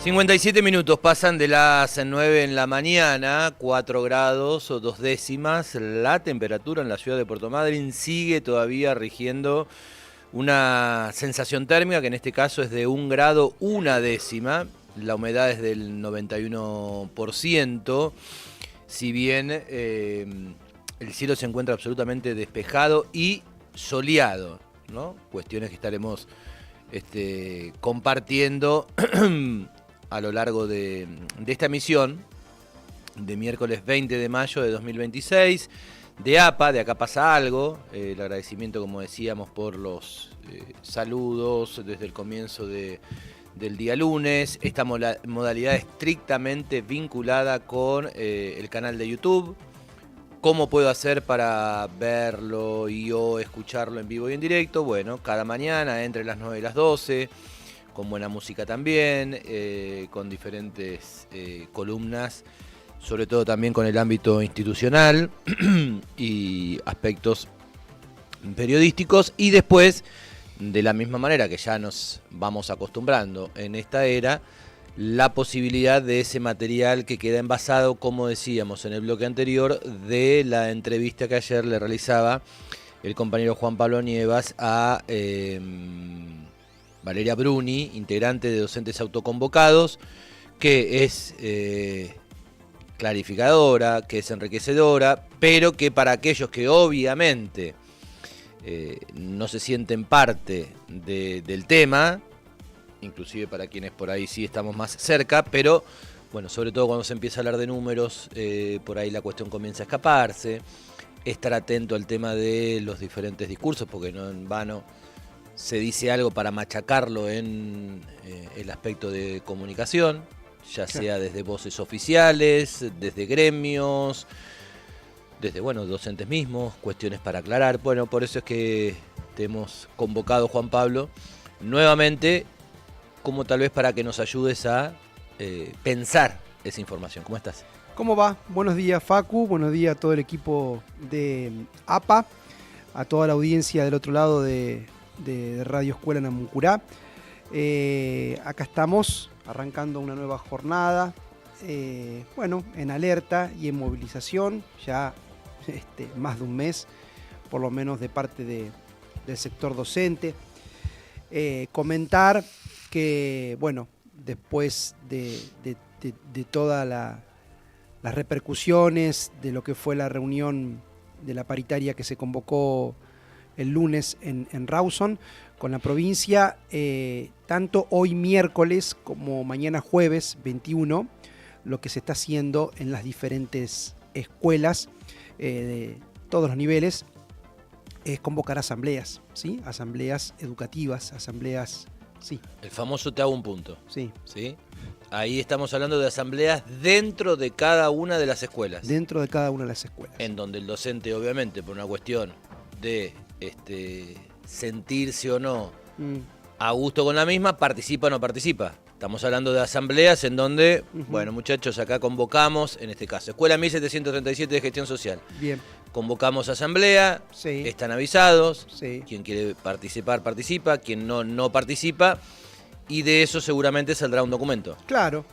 57 minutos pasan de las 9 en la mañana, 4 grados o 2 décimas. La temperatura en la ciudad de Puerto Madryn sigue todavía rigiendo una sensación térmica que en este caso es de 1 grado 1 décima. La humedad es del 91%, si bien el cielo se encuentra absolutamente despejado y soleado, ¿no? Cuestiones que estaremos compartiendo a lo largo de esta emisión de miércoles 20 de mayo de 2026, de APA, de Acá Pasa Algo. El agradecimiento, como decíamos, por los saludos desde el comienzo del día lunes. Esta modalidad estrictamente vinculada con el canal de YouTube. ¿Cómo puedo hacer para verlo y o escucharlo en vivo y en directo? Bueno, cada mañana entre las 9 y las 12, con buena música también, con diferentes columnas, sobre todo también con el ámbito institucional y aspectos periodísticos. Y después, de la misma manera que ya nos vamos acostumbrando en esta era, la posibilidad de ese material que queda envasado, como decíamos en el bloque anterior, de la entrevista que ayer le realizaba el compañero Juan Pablo Nievas a Valeria Bruni, integrante de Docentes Autoconvocados, que es clarificadora, que es enriquecedora, pero que para aquellos que obviamente no se sienten parte del tema, inclusive para quienes por ahí sí estamos más cerca, pero bueno, sobre todo cuando se empieza a hablar de números, por ahí la cuestión comienza a escaparse. Estar atento al tema de los diferentes discursos, porque no en vano se dice algo para machacarlo en el aspecto de comunicación, ya sea desde voces oficiales, desde gremios, desde docentes mismos, cuestiones para aclarar. Bueno, por eso es que te hemos convocado, Juan Pablo, nuevamente, como tal vez para que nos ayudes a pensar esa información. ¿Cómo estás? ¿Cómo va? Buenos días, Facu, buenos días a todo el equipo de APA, a toda la audiencia del otro lado de Radio Escuela Namuncurá. Acá estamos arrancando una nueva jornada, en alerta y en movilización, ya más de un mes, por lo menos de parte del sector docente. Comentar que, después de todas las repercusiones de lo que fue la reunión de la paritaria que se convocó el lunes en Rawson con la provincia, tanto hoy miércoles como mañana jueves 21, lo que se está haciendo en las diferentes escuelas de todos los niveles es convocar asambleas, ¿sí? Asambleas educativas, asambleas, sí. El famoso te hago un punto. Sí. ¿Sí? Ahí estamos hablando de asambleas dentro de cada una de las escuelas. Dentro de cada una de las escuelas. En donde el docente, obviamente, por una cuestión de sentirse o no a gusto con la misma, participa o no participa. Estamos hablando de asambleas en donde, muchachos, acá convocamos, en este caso, Escuela 1737 de Gestión Social. Bien. Convocamos asamblea, sí. Están avisados, sí. Quien quiere participar, participa, quien no participa, y de eso seguramente saldrá un documento. Claro,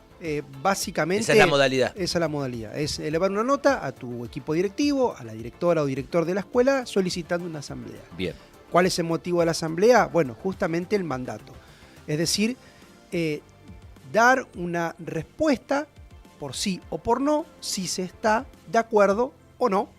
básicamente... Esa es la modalidad. Esa es la modalidad, es elevar una nota a tu equipo directivo, a la directora o director de la escuela, solicitando una asamblea. Bien. ¿Cuál es el motivo de la asamblea? Bueno, justamente el mandato. Es decir, dar una respuesta por sí o por no, si se está de acuerdo o no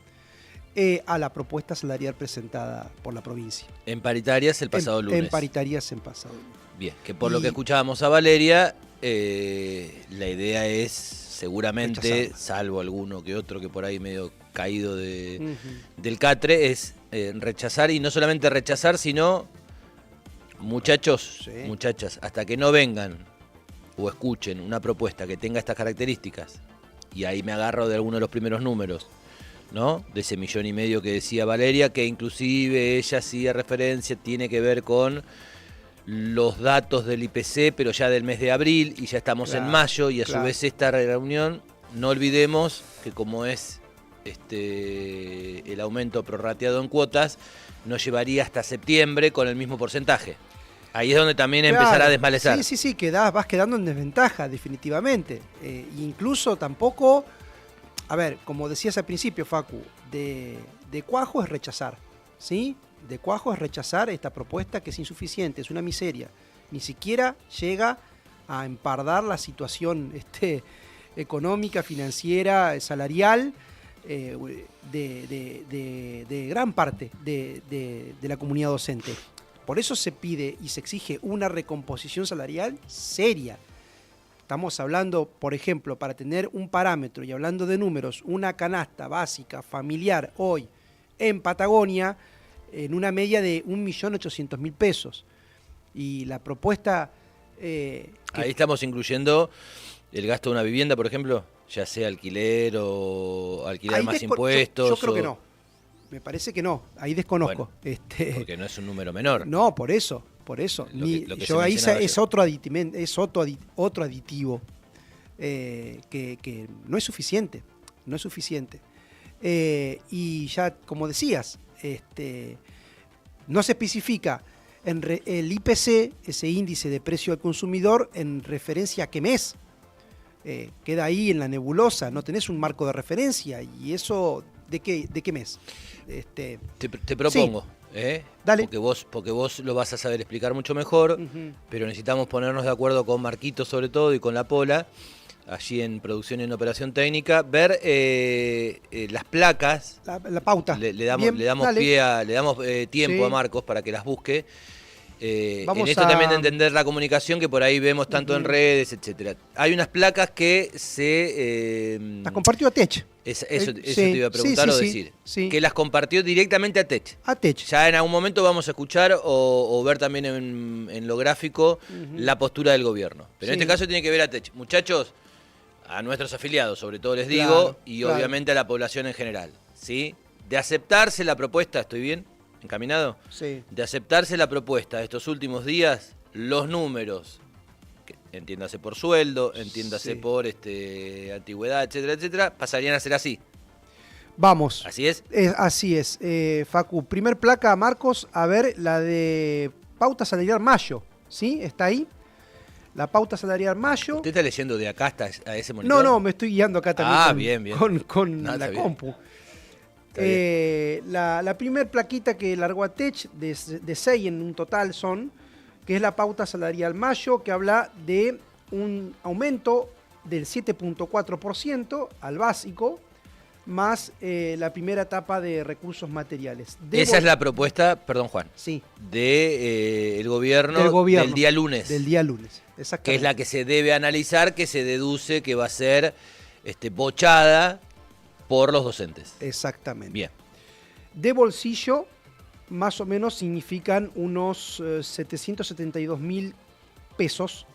a la propuesta salarial presentada por la provincia. En paritarias el pasado lunes. En paritarias el pasado lunes. Bien, que por lo que escuchábamos a Valeria, la idea es seguramente, rechazarla. Salvo alguno que otro que por ahí medio caído del catre, es rechazar, y no solamente rechazar, sino muchachos, sí. Muchachas, hasta que no vengan o escuchen una propuesta que tenga estas características, y ahí me agarro de alguno de los primeros números, ¿no? De ese 1,5 millones que decía Valeria, que inclusive ella hacía referencia, tiene que ver con los datos del IPC, pero ya del mes de abril, y ya estamos en mayo, y a su vez esta reunión, no olvidemos que como es el aumento prorrateado en cuotas, nos llevaría hasta septiembre con el mismo porcentaje. Ahí es donde también Claro, empezará a desmalezar. Sí, vas quedando en desventaja, definitivamente. Incluso tampoco, a ver, como decías al principio, Facu, de cuajo es rechazar, ¿sí? De cuajo es rechazar esta propuesta que es insuficiente, es una miseria. Ni siquiera llega a empardar la situación económica, financiera, salarial de gran parte de la comunidad docente. Por eso se pide y se exige una recomposición salarial seria. Estamos hablando, por ejemplo, para tener un parámetro y hablando de números, una canasta básica familiar hoy en Patagonia en una media de 1.800.000 pesos. Y la propuesta... Ahí estamos incluyendo el gasto de una vivienda, por ejemplo, ya sea alquiler o alquiler más impuestos. Yo creo que no. Me parece que no, ahí desconozco. Bueno, porque no es un número menor. No, por eso. Ahí es otro aditivo que no es suficiente. No es suficiente. Y ya, como decías, no se especifica el IPC, ese índice de precio al consumidor, en referencia a qué mes. Queda ahí en la nebulosa, no tenés un marco de referencia. ¿Y eso de qué mes? Te propongo, sí. Dale. Porque vos lo vas a saber explicar mucho mejor, pero necesitamos ponernos de acuerdo con Marquito sobre todo y con la Pola, allí en producción y en operación técnica, ver las placas. La pauta. Le damos tiempo Sí. a Marcos para que las busque. Vamos en esto también de entender la comunicación que por ahí vemos tanto en redes, etcétera. Hay unas placas que se... Las compartió a Tech. Eso Sí, te iba a preguntar o decir. sí. Que las compartió directamente a Tech. A Tech. Ya en algún momento vamos a escuchar o ver también en lo gráfico la postura del gobierno. Pero en Sí. este caso tiene que ver a Tech. Muchachos, a nuestros afiliados sobre todo les digo, Claro, y claro. obviamente a la población en general. ¿Sí? De aceptarse la propuesta, ¿estoy bien? ¿Encaminado? Sí. De aceptarse la propuesta de estos últimos días, los números, entiéndase por sueldo, entiéndase Sí. por antigüedad, etcétera, etcétera, pasarían a ser así. Vamos. ¿Así es? Así es. Facu, primer placa, Marcos, a ver, la de pauta salarial mayo. ¿Sí? ¿Está ahí? La pauta salarial mayo. ¿Usted está leyendo de acá hasta a ese monitor? No, me estoy guiando acá también bien. con No, la está bien. compu. Está bien. La primer plaquita que largó a Tech, de 6 en un total son, que es la pauta salarial mayo, que habla de un aumento del 7.4% al básico, más la primera etapa de recursos materiales. Esa es la propuesta, perdón Juan, Sí, del gobierno del día lunes. Del día lunes, Que exactamente. es la que se debe analizar, que se deduce que va a ser bochada por los docentes. Exactamente. Bien. De bolsillo, más o menos significan unos 772.000 pesos.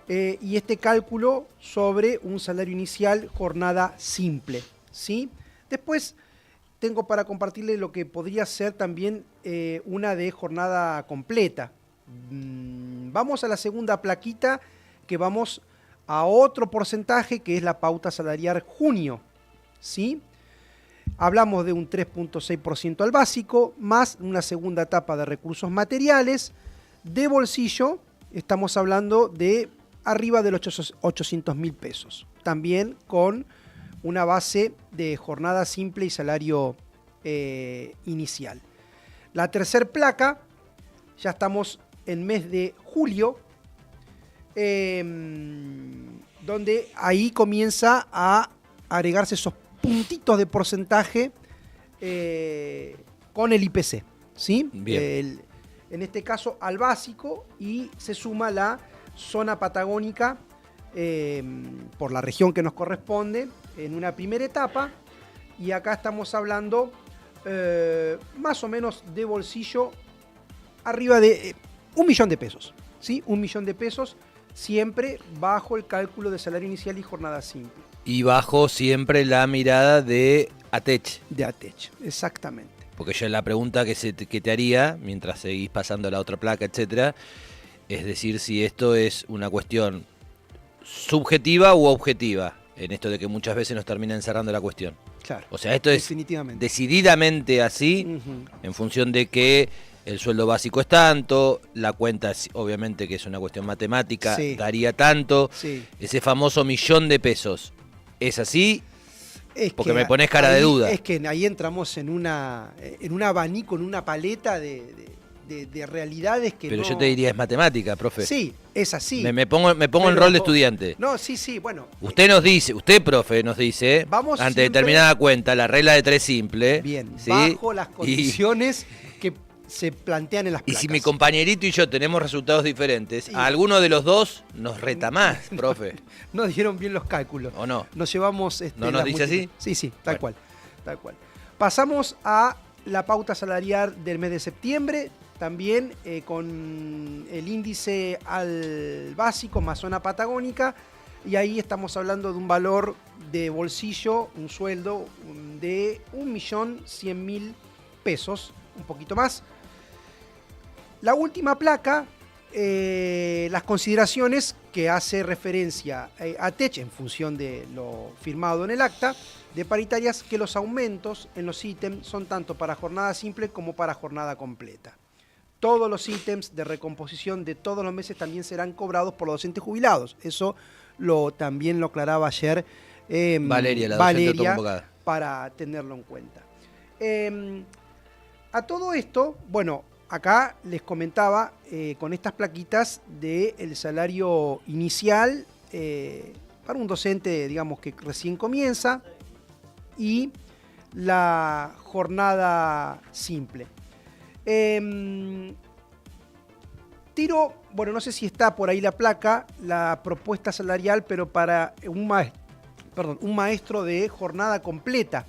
Y este cálculo sobre un salario inicial, jornada simple. ¿Sí? Después tengo para compartirle lo que podría ser también una de jornada completa. Vamos a la segunda plaquita, que vamos a otro porcentaje, que es la pauta salarial junio. ¿Sí? Hablamos de un 3.6% al básico, más una segunda etapa de recursos materiales. De bolsillo, estamos hablando de arriba de los 800.000 pesos. También con una base de jornada simple y salario inicial. La tercer placa, ya estamos en mes de julio, donde ahí comienza a agregarse esos puntitos de porcentaje con el IPC, ¿sí? Bien. En este caso al básico, y se suma la zona patagónica por la región que nos corresponde en una primera etapa, y acá estamos hablando más o menos de bolsillo arriba de 1 millón de pesos, ¿sí? 1 millón de pesos, siempre bajo el cálculo de salario inicial y jornada simple. Y bajo siempre la mirada de ATECH. De ATECH, exactamente. Porque yo la pregunta que te haría, mientras seguís pasando a la otra placa, etcétera, es decir, si esto es una cuestión subjetiva u objetiva, en esto de que muchas veces nos termina encerrando la cuestión. Claro. O sea, esto es definitivamente decididamente así, Ujú. en función de que el sueldo básico es tanto, la cuenta obviamente que es una cuestión matemática, Sí. daría tanto, Sí. ese famoso $1.000.000, ¿es así? Es Porque que me pones cara de ahí- duda. Es que ahí entramos en un abanico, en una paleta de realidades que Pero no... yo te diría es matemática, profe. Sí, es así. Me pongo en Pero- rol de estudiante. No, sí, bueno. Usted, profe, nos dice, Vamos ante siempre- determinada cuenta, la regla de 3 simple. Bien, ¿sí? bajo las condiciones que se plantean en las Y placas. si mi compañerito y yo tenemos resultados diferentes, Sí. a alguno de los dos nos reta más, profe. No dieron bien los cálculos. ¿O no? Nos llevamos... ¿No nos las dice así? Sí, tal Bueno. cual. Pasamos a la pauta salarial del mes de septiembre, también con el índice al básico más zona patagónica, y ahí estamos hablando de un valor de bolsillo, un sueldo de 1.100.000 pesos, un poquito más. La última placa, las consideraciones que hace referencia a TECH en función de lo firmado en el acta de paritarias, que los aumentos en los ítems son tanto para jornada simple como para jornada completa. Todos los ítems de recomposición de todos los meses también serán cobrados por los docentes jubilados. Eso también lo aclaraba ayer Valeria, la docente autoconvocada. para tenerlo en cuenta. A todo esto, bueno, acá les comentaba con estas plaquitas del salario inicial para un docente, digamos, que recién comienza, y la jornada simple. Tiro, bueno, no sé si está por ahí la placa, la propuesta salarial, pero para un maestro de jornada completa.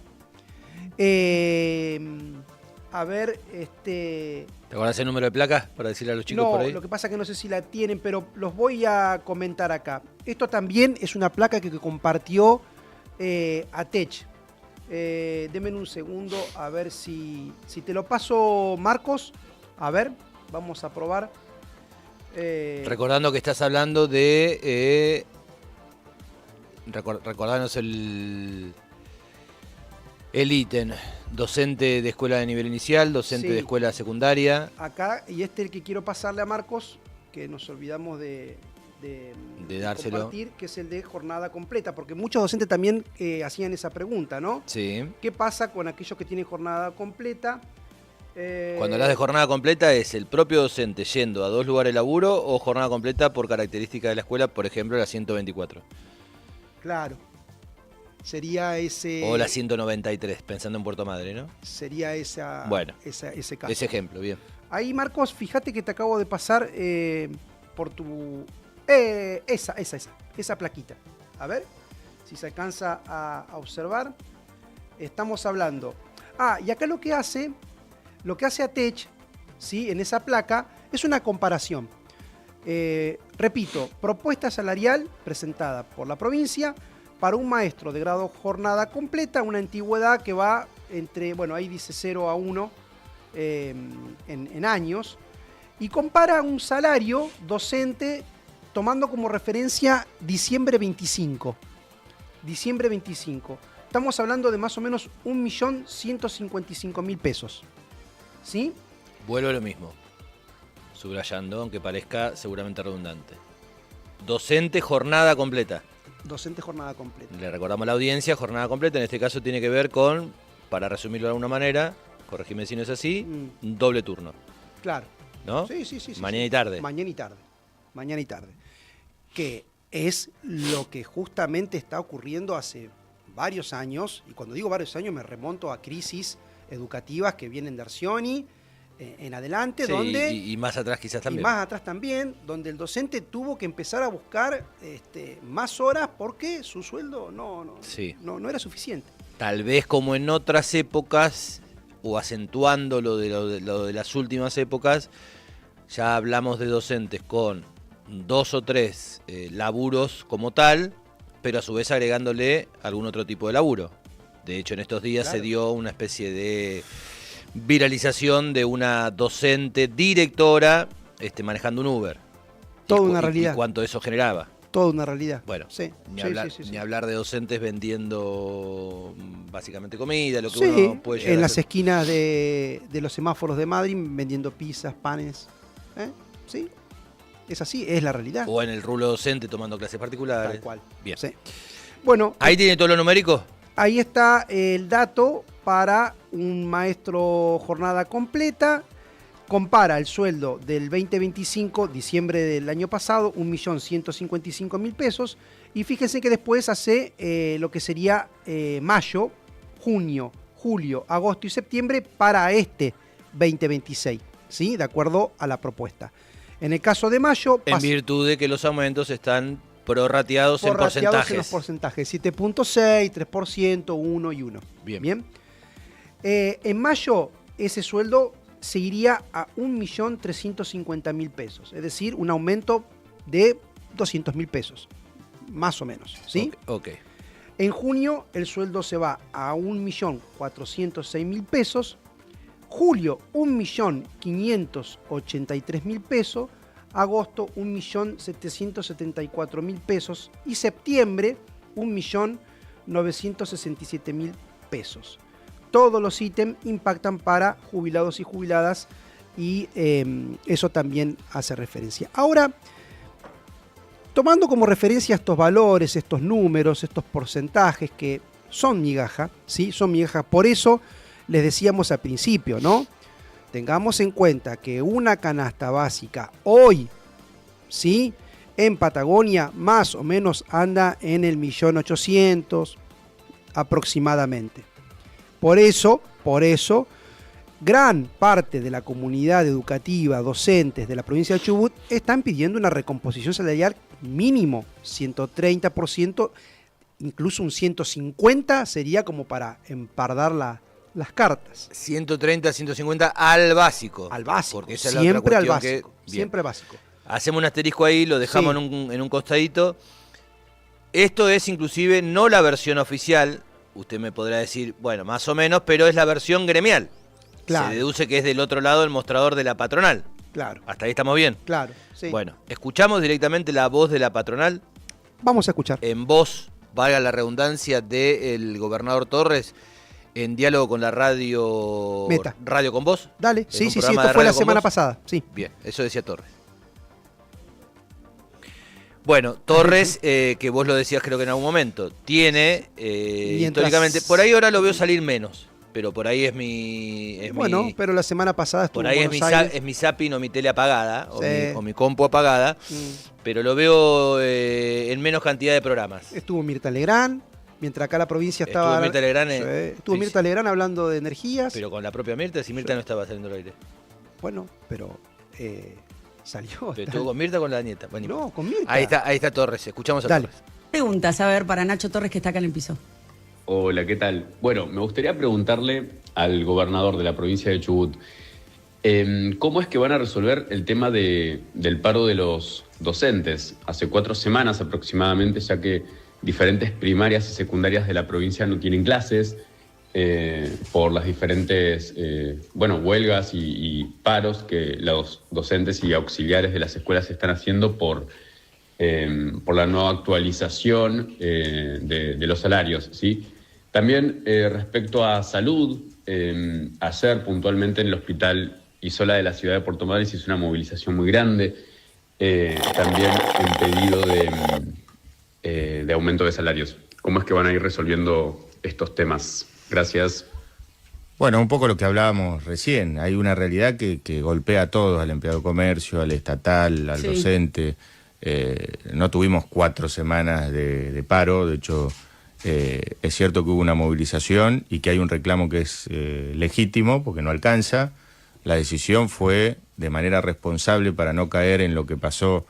A ver, ¿Te acordás el número de placas para decirle a los chicos no, por ahí? lo que pasa es que no sé si la tienen, pero los voy a comentar acá. Esto también es una placa que compartió ATECH. Denme un segundo a ver si te lo paso, Marcos. A ver, vamos a probar. Recordando que estás hablando de... recordanos el ítem. Docente de escuela de nivel inicial, docente Sí. de escuela secundaria. Acá, y este es el que quiero pasarle a Marcos, que nos olvidamos de dárselo. compartir, que es el de jornada completa, porque muchos docentes también hacían esa pregunta, ¿no? Sí. ¿Qué pasa con aquellos que tienen jornada completa? Cuando hablas de jornada completa, ¿es el propio docente yendo a 2 lugares de laburo o jornada completa por característica de la escuela, por ejemplo, la 124? Claro. Sería ese... O la 193, pensando en Puerto Madre, ¿no? Sería ese caso. Ese ejemplo, bien. Ahí, Marcos, fíjate que te acabo de pasar por tu... esa plaquita. A ver si se alcanza a observar. Estamos hablando... y acá lo que hace ATECH, ¿sí? En esa placa, es una comparación. Repito, propuesta salarial presentada por la provincia para un maestro de grado jornada completa, una antigüedad que va entre, bueno, ahí dice 0 a 1 en años, y compara un salario docente tomando como referencia diciembre 25. Diciembre 25. Estamos hablando de más o menos 1.155.000 pesos. ¿Sí? Vuelvo a lo mismo, subrayando, aunque parezca seguramente redundante. Docente jornada completa. Docente jornada completa. Le recordamos a la audiencia, jornada completa, en este caso tiene que ver con, para resumirlo de alguna manera, corregime si no es así, un doble turno, Claro. ¿no? Sí. Mañana y tarde. Mañana y tarde. Que es lo que justamente está ocurriendo hace varios años, y cuando digo varios años me remonto a crisis educativas que vienen de Arcioni en adelante, Sí, donde... y más atrás quizás también. Y más atrás también, donde el docente tuvo que empezar a buscar más horas porque su sueldo no era suficiente. Tal vez como en otras épocas, o acentuando lo de las últimas épocas, ya hablamos de docentes con 2 o 3 laburos como tal, pero a su vez agregándole algún otro tipo de laburo. De hecho, en estos días Claro. se dio una especie de viralización de una docente directora manejando un Uber. Toda Y una realidad. Y cuánto eso generaba. toda una realidad. Bueno, sí, ni hablar de docentes vendiendo básicamente comida, lo que sí, uno puede llegar en a las hacer. esquinas de los semáforos de Madrid vendiendo pizzas, panes. Sí, es así, es la realidad. O en el rulo docente tomando clases particulares. Tal cual. Bien. Sí. Bueno, ¿Ahí tiene todo lo numérico? ahí está el dato para un maestro jornada completa. Compara el sueldo del 2025, diciembre del año pasado, 1.155.000 pesos. Y fíjense que después hace lo que sería mayo, junio, julio, agosto y septiembre para este 2026, ¿sí? De acuerdo a la propuesta. En el caso de mayo... En virtud de que los aumentos están prorrateados en porcentajes. En los porcentajes, 7.6, 3%, 1 y 1. Bien. En mayo ese sueldo se iría a 1.350.000 pesos, es decir, un aumento de 200.000 pesos, más o menos, ¿sí? Ok. En junio el sueldo se va a 1.406.000 pesos, julio 1.583.000 pesos, agosto 1.774.000 pesos y septiembre 1.967.000 pesos. Todos los ítems impactan para jubilados y jubiladas y eso también hace referencia. Ahora, tomando como referencia estos valores, estos números, estos porcentajes que son migaja, ¿sí? Son migaja. Por eso les decíamos al principio, ¿no? Tengamos en cuenta que una canasta básica hoy, ¿sí? En Patagonia más o menos anda en el 1.800.000 aproximadamente. Por eso, gran parte de la comunidad educativa, docentes de la provincia de Chubut, están pidiendo una recomposición salarial mínimo, 130%, incluso un 150% sería como para empardar las cartas. 130, 150 al básico. Al básico, porque esa es siempre la al otra básico, que, siempre básico. Hacemos un asterisco ahí, lo dejamos Sí. en un costadito. Esto es inclusive no la versión oficial. Usted me podrá decir, bueno, más o menos, pero es la versión gremial. Claro. Se deduce que es del otro lado el mostrador de la patronal. Claro. Hasta ahí estamos bien. Claro, sí. Bueno, escuchamos directamente la voz de la patronal. Vamos a escuchar. En voz, valga la redundancia, del gobernador Torres, en diálogo con la radio Meta. Radio con Vos. Dale, En sí, un sí, programa esto de fue la Radio con semana Vos. pasada, sí. Bien, eso decía Torres. Bueno, Torres, que vos lo decías creo que en algún momento, tiene históricamente, por ahí ahora lo veo salir menos, pero por ahí Pero la semana pasada estuvo por ahí en Buenos Aires. es mi zapping o mi tele apagada, Sí. o mi compu apagada, pero lo veo en menos cantidad de programas. Estuvo Mirta Legrand, mientras acá la provincia Estuvo estaba... Mirta Legrand, estuvo sí, Mirta sí. Legrand hablando de energías. Pero con la propia Mirta, si Mirta no estaba saliendo al aire. Bueno, pero salió. Pero estuvo con Mirta o con la nieta. Bueno, No, con Mirta. ahí está Torres, escuchamos a Dale. Torres. Preguntas, a ver, para Nacho Torres que está acá en el piso. Hola, ¿qué tal? Bueno, me gustaría preguntarle al gobernador de la provincia de Chubut, ¿cómo es que van a resolver el tema del paro de los docentes? Hace 4 semanas aproximadamente, ya que diferentes primarias y secundarias de la provincia no tienen clases por las diferentes huelgas y paros que los docentes y auxiliares de las escuelas están haciendo por la no actualización de los salarios, ¿sí? También respecto a salud, ayer puntualmente en el hospital Isola de la ciudad de Puerto Madryn se hizo una movilización muy grande, también en pedido de aumento de salarios. ¿Cómo es que van a ir resolviendo estos temas? Gracias. Bueno, un poco lo que hablábamos recién. Hay una realidad que golpea a todos, al empleado de comercio, al estatal, al docente. No tuvimos 4 semanas de paro, de hecho es cierto que hubo una movilización y que hay un reclamo que es legítimo porque no alcanza. La decisión fue de manera responsable para no caer en lo que pasó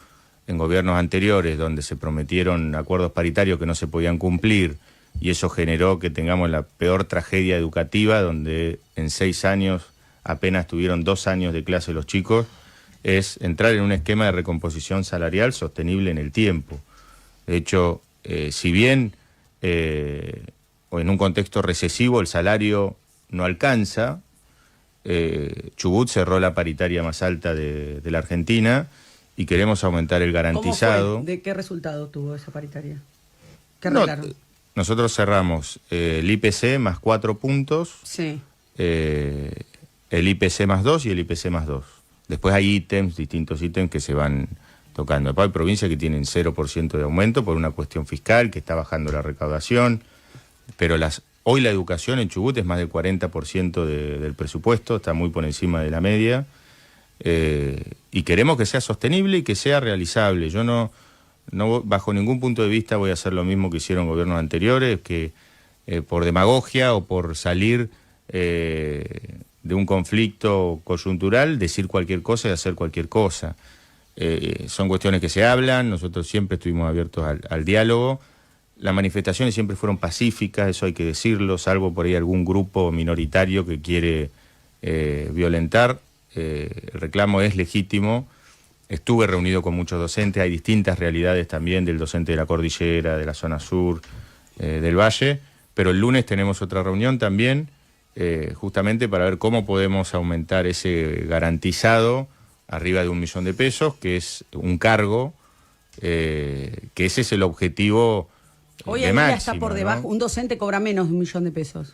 en gobiernos anteriores, donde se prometieron acuerdos paritarios que no se podían cumplir, y eso generó que tengamos la peor tragedia educativa, donde en 6 años apenas tuvieron 2 años de clase los chicos. Es entrar en un esquema de recomposición salarial sostenible en el tiempo. De hecho, si bien o en un contexto recesivo el salario no alcanza, Chubut cerró la paritaria más alta de la Argentina y queremos aumentar el garantizado. ¿Cómo fue? ¿De qué resultado tuvo esa paritaria? ¿Qué No, arreglaron? nosotros cerramos el IPC más 4 puntos, Sí. el IPC más 2 y el IPC más 2. Después hay distintos ítems que se van tocando. Después hay provincias que tienen 0% de aumento por una cuestión fiscal, que está bajando la recaudación, pero hoy la educación en Chubut es más del 40% del presupuesto, está muy por encima de la media, y queremos que sea sostenible y que sea realizable. Yo no bajo ningún punto de vista voy a hacer lo mismo que hicieron gobiernos anteriores, que por demagogia o por salir de un conflicto coyuntural, decir cualquier cosa y hacer cualquier cosa. Son cuestiones que se hablan, nosotros siempre estuvimos abiertos al diálogo. Las manifestaciones siempre fueron pacíficas, eso hay que decirlo, salvo por ahí algún grupo minoritario que quiere violentar. El reclamo es legítimo. Estuve reunido con muchos docentes, hay distintas realidades también del docente de la cordillera, de la zona sur, del valle, pero el lunes tenemos otra reunión también, justamente para ver cómo podemos aumentar ese garantizado arriba de 1 millón de pesos, que es un cargo, que ese es el objetivo Hoy de en día máximo, está por ¿no? debajo. Un docente cobra menos de 1 millón de pesos.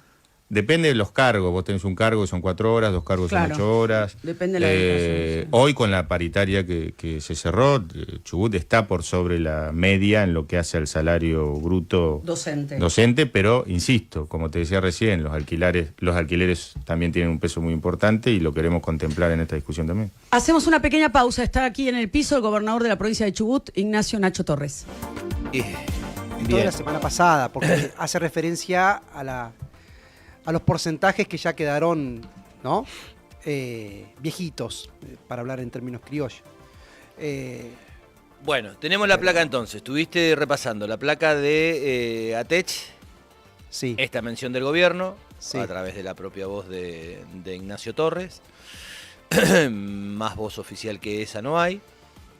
Depende de los cargos, vos tenés un cargo que son 4 horas, 2 cargos Claro. son 8 horas. Depende de la educación, sí. Hoy con la paritaria que se cerró, Chubut está por sobre la media en lo que hace al salario bruto Docente. pero insisto, como te decía recién, los alquileres también tienen un peso muy importante y lo queremos contemplar en esta discusión también. Hacemos una pequeña pausa. Está aquí en el piso el gobernador de la provincia de Chubut, Ignacio Nacho Torres. Esto de la semana pasada, porque hace referencia a los porcentajes que ya quedaron, ¿no? Viejitos, para hablar en términos criollos. Bueno, tenemos la placa entonces. Estuviste repasando la placa de ATECH, Sí. esta mención del gobierno, Sí. a través de la propia voz de Ignacio Torres. Más voz oficial que esa no hay.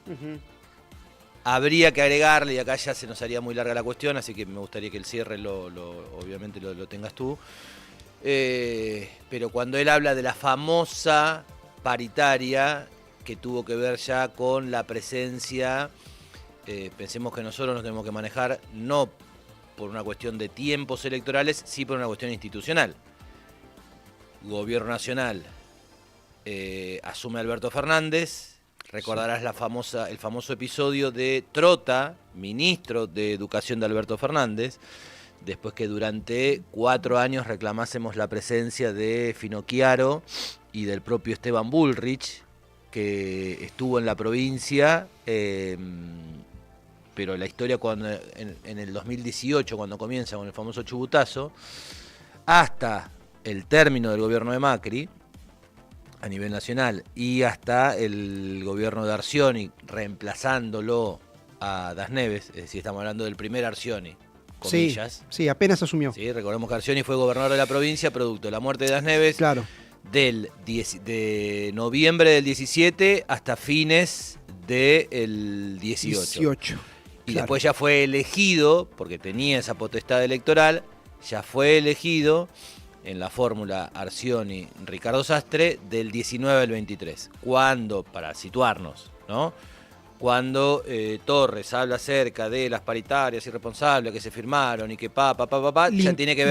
Ujú. Habría que agregarle, y acá ya se nos haría muy larga la cuestión, así que me gustaría que el cierre obviamente lo tengas tú. Pero cuando él habla de la famosa paritaria que tuvo que ver ya con la presencia, pensemos que nosotros nos tenemos que manejar no por una cuestión de tiempos electorales, sí por una cuestión institucional. Gobierno nacional asume Alberto Fernández. Recordarás el famoso episodio de Trota, ministro de Educación de Alberto Fernández, después que durante 4 años reclamásemos la presencia de Finocchiaro y del propio Esteban Bullrich, que estuvo en la provincia, pero la historia cuando en el 2018, cuando comienza con el famoso chubutazo, hasta el término del gobierno de Macri, a nivel nacional, y hasta el gobierno de Arcioni reemplazándolo a Das Neves, es decir, estamos hablando del primer Arcioni, comillas. Sí, apenas asumió. Sí, recordemos que Arcioni fue gobernador de la provincia producto de la muerte de Das Neves, Claro. de noviembre del 17 hasta fines del 18. Y claro. después ya fue elegido, porque tenía esa potestad electoral, ya fue elegido en la fórmula Arcioni-Ricardo Sastre del 19 al 23. Cuando, para situarnos, ¿no? Cuando Torres habla acerca de las paritarias irresponsables que se firmaron y que ya tiene que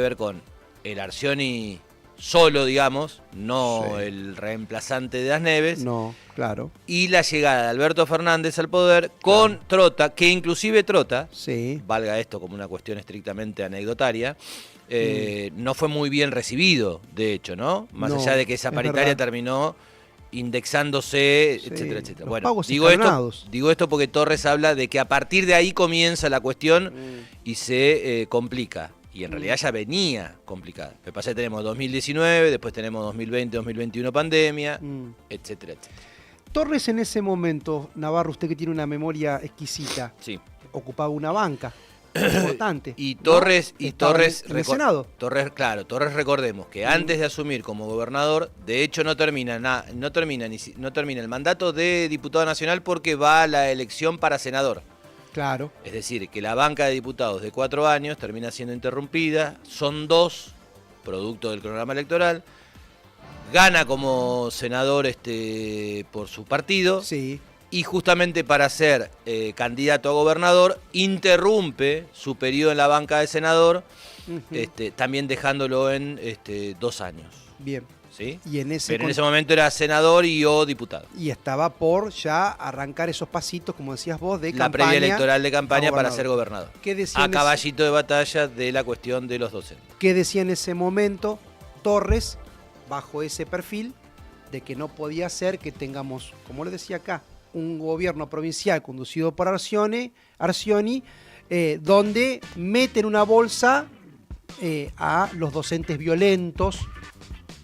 ver con el Arcioni solo, digamos, no Sí. el reemplazante de Das Neves. No, claro. Y la llegada de Alberto Fernández al poder con Trota, que inclusive Trota, Sí. valga esto como una cuestión estrictamente anecdotaria, no fue muy bien recibido, de hecho, ¿no? Más No, allá de que esa es paritaria verdad. terminó indexándose, Sí, etcétera, etcétera. los Bueno, pagos digo escalonados. esto porque Torres habla de que a partir de ahí comienza la cuestión y se complica. Y en realidad ya venía complicada. Me pasa que tenemos 2019, después tenemos 2020, 2021 pandemia, etcétera, etcétera. Torres en ese momento, Navarro, usted que tiene una memoria exquisita, Sí. ocupaba una banca importante. Y ¿no? Torres, Estaba en el Senado. Torres, recordemos que antes de asumir como gobernador, de hecho no termina el mandato de diputado nacional porque va a la elección para senador. Claro. Es decir, que la banca de diputados de 4 años termina siendo interrumpida, son 2, producto del cronograma electoral. gana como senador por su partido. Sí. Y justamente para ser candidato a gobernador, interrumpe su periodo en la banca de senador, también dejándolo en 2 años. Bien. ¿Sí? Y en ese Pero en ese momento era senador y o diputado. Y estaba por ya arrancar esos pasitos, como decías vos, de La campaña. previa electoral de campaña a para ser gobernador. ¿Qué decía A caballito de batalla de la cuestión de los docentes. ¿Qué decía en ese momento Torres, bajo ese perfil, de que no podía ser que tengamos, como le decía acá, un gobierno provincial conducido por Arcioni, donde meten una bolsa a los docentes violentos,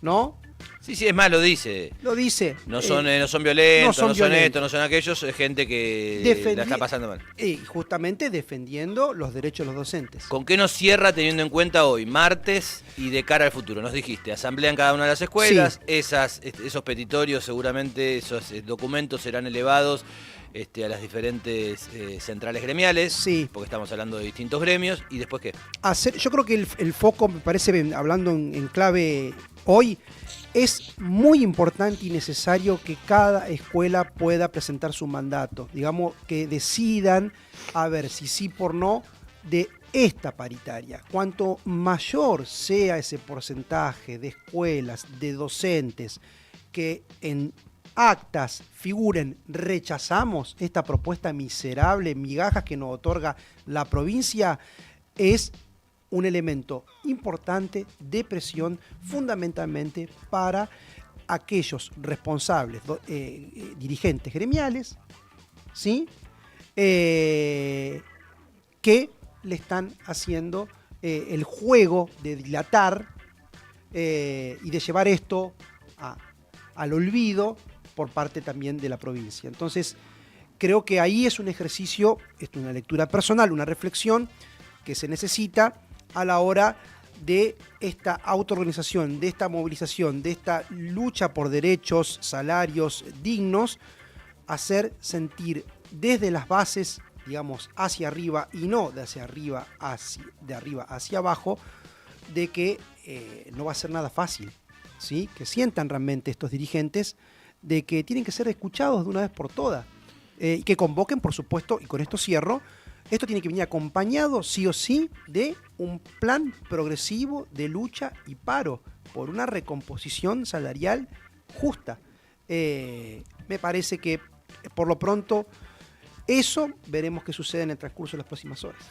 ¿no? Sí, es más, lo dice. Lo dice. No son violentos, no son violentos. estos, no son aquellos, es gente que la está pasando mal. Y justamente defendiendo los derechos de los docentes. ¿Con qué nos cierra teniendo en cuenta hoy, martes y de cara al futuro? Nos dijiste, asamblea en cada una de las escuelas, Sí. Esos petitorios seguramente, esos documentos serán elevados a las diferentes centrales gremiales, Sí. porque estamos hablando de distintos gremios, y después ¿qué? Yo creo que el foco, me parece, hablando en clave hoy, es muy importante y necesario que cada escuela pueda presentar su mandato. Digamos, que decidan, a ver si sí por no, de esta paritaria. Cuanto mayor sea ese porcentaje de escuelas, de docentes, que en actas figuren rechazamos esta propuesta miserable, migajas que nos otorga la provincia, es un elemento importante de presión fundamentalmente para aquellos responsables, dirigentes gremiales, ¿sí? Que le están haciendo el juego de dilatar y de llevar esto al olvido por parte también de la provincia. Entonces, creo que ahí es un ejercicio, es una lectura personal, una reflexión que se necesita a la hora de esta autoorganización, de esta movilización, de esta lucha por derechos, salarios dignos, hacer sentir desde las bases, digamos, hacia arriba y no de arriba hacia abajo, de que no va a ser nada fácil, ¿sí? Que sientan realmente estos dirigentes de que tienen que ser escuchados de una vez por todas, y que convoquen, por supuesto, y con esto cierro, esto tiene que venir acompañado, sí o sí, de un plan progresivo de lucha y paro por una recomposición salarial justa. Me parece que, por lo pronto, eso veremos qué sucede en el transcurso de las próximas horas.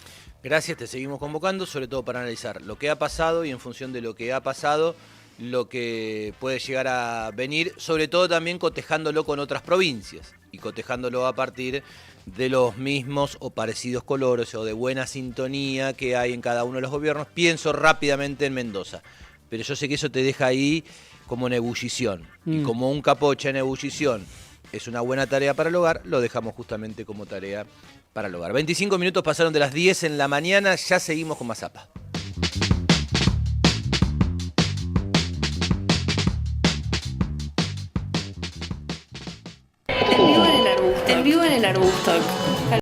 Gracias, te seguimos convocando, sobre todo para analizar lo que ha pasado y en función de lo que ha pasado, lo que puede llegar a venir, sobre todo también cotejándolo con otras provincias y cotejándolo a partir de los mismos o parecidos colores o de buena sintonía que hay en cada uno de los gobiernos. Pienso rápidamente en Mendoza, pero yo sé que eso te deja ahí como en ebullición. Y como un capocha en ebullición es una buena tarea para el hogar, lo dejamos justamente como tarea para el hogar. 25 minutos pasaron de las 10 en la mañana, ya seguimos con más APA. En vivo en el arbusto.